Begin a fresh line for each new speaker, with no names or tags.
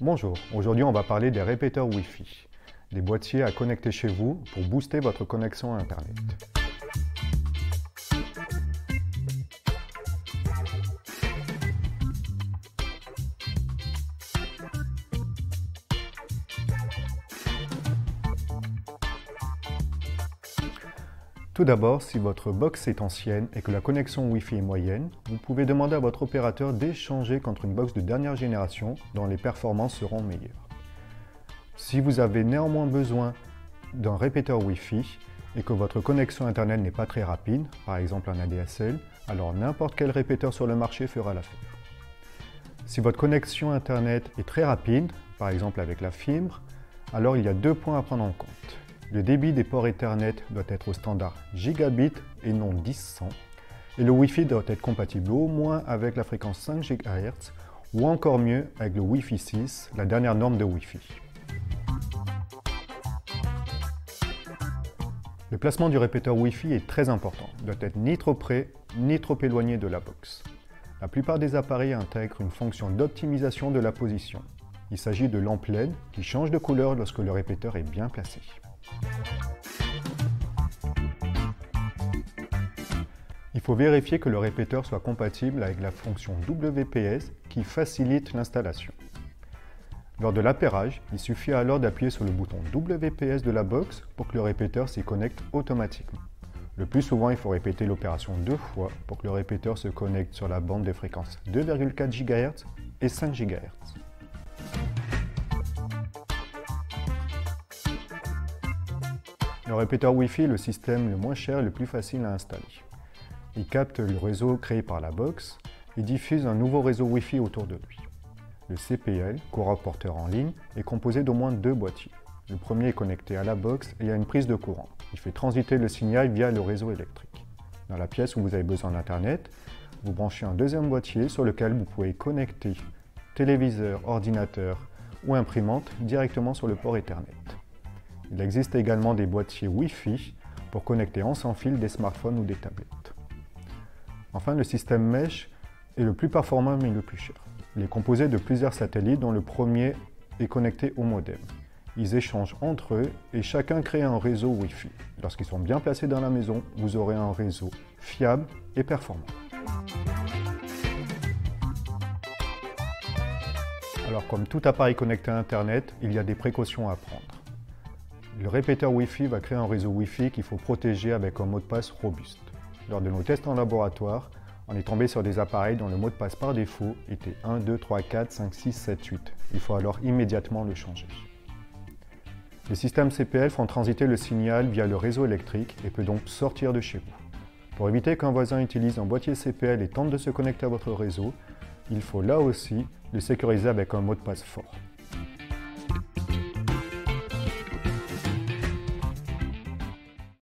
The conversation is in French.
Bonjour, aujourd'hui on va parler des répéteurs Wi-Fi, des boîtiers à connecter chez vous pour booster votre connexion à Internet. Tout d'abord, si votre box est ancienne et que la connexion Wi-Fi est moyenne, vous pouvez demander à votre opérateur d'échanger contre une box de dernière génération dont les performances seront meilleures. Si vous avez néanmoins besoin d'un répéteur Wi-Fi et que votre connexion Internet n'est pas très rapide, par exemple un ADSL, alors n'importe quel répéteur sur le marché fera l'affaire. Si votre connexion Internet est très rapide, par exemple avec la fibre, alors il y a deux points à prendre en compte. Le débit des ports Ethernet doit être au standard gigabit et non 10-100, et le Wi-Fi doit être compatible au moins avec la fréquence 5 GHz ou encore mieux avec le Wi-Fi 6, la dernière norme de Wi-Fi. Le placement du répéteur Wi-Fi est très important, il doit être ni trop près ni trop éloigné de la box. La plupart des appareils intègrent une fonction d'optimisation de la position. Il s'agit de lampes LED qui changent de couleur lorsque le répéteur est bien placé. Il faut vérifier que le répéteur soit compatible avec la fonction WPS qui facilite l'installation. Lors de l'appairage, il suffit alors d'appuyer sur le bouton WPS de la box pour que le répéteur s'y connecte automatiquement. Le plus souvent, il faut répéter l'opération deux fois pour que le répéteur se connecte sur la bande de fréquences 2,4 GHz et 5 GHz. Le répéteur Wi-Fi est le système le moins cher et le plus facile à installer. Il capte le réseau créé par la box et diffuse un nouveau réseau Wi-Fi autour de lui. Le CPL, courant porteur en ligne, est composé d'au moins deux boîtiers. Le premier est connecté à la box et a une prise de courant. Il fait transiter le signal via le réseau électrique. Dans la pièce où vous avez besoin d'Internet, vous branchez un deuxième boîtier sur lequel vous pouvez connecter téléviseur, ordinateur ou imprimante directement sur le port Ethernet. Il existe également des boîtiers Wi-Fi pour connecter en sans fil des smartphones ou des tablettes. Enfin, le système Mesh est le plus performant mais le plus cher. Il est composé de plusieurs satellites dont le premier est connecté au modem. Ils échangent entre eux et chacun crée un réseau Wi-Fi. Lorsqu'ils sont bien placés dans la maison, vous aurez un réseau fiable et performant. Alors, comme tout appareil connecté à Internet, il y a des précautions à prendre. Le répéteur Wi-Fi va créer un réseau Wi-Fi qu'il faut protéger avec un mot de passe robuste. Lors de nos tests en laboratoire, on est tombé sur des appareils dont le mot de passe par défaut était 1, 2, 3, 4, 5, 6, 7, 8. Il faut alors immédiatement le changer. Les systèmes CPL font transiter le signal via le réseau électrique et peut donc sortir de chez vous. Pour éviter qu'un voisin utilise un boîtier CPL et tente de se connecter à votre réseau, il faut là aussi le sécuriser avec un mot de passe fort.